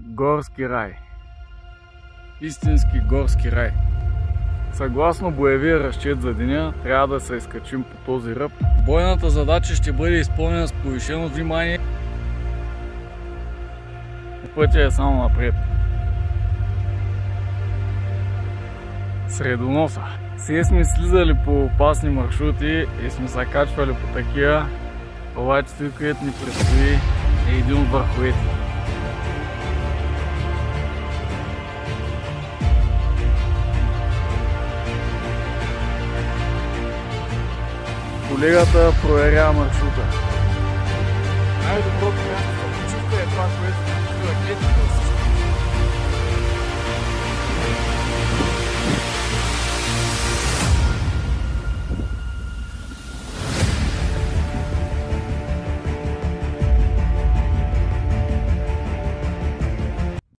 Горски рай. Истински горски рай. Съгласно боевия разчет за деня, трябва да се изкачим по този ръб. Бойната задача ще бъде изпълнена с повишено внимание. Пътя е само напред. Средоноса. Все сме слизали по опасни маршрути и сме се качвали по такива. Обаче той, където ни предстои, е един от върховете. Колегата проверява маршрута. Най-доброто място за почивка е това, което се случва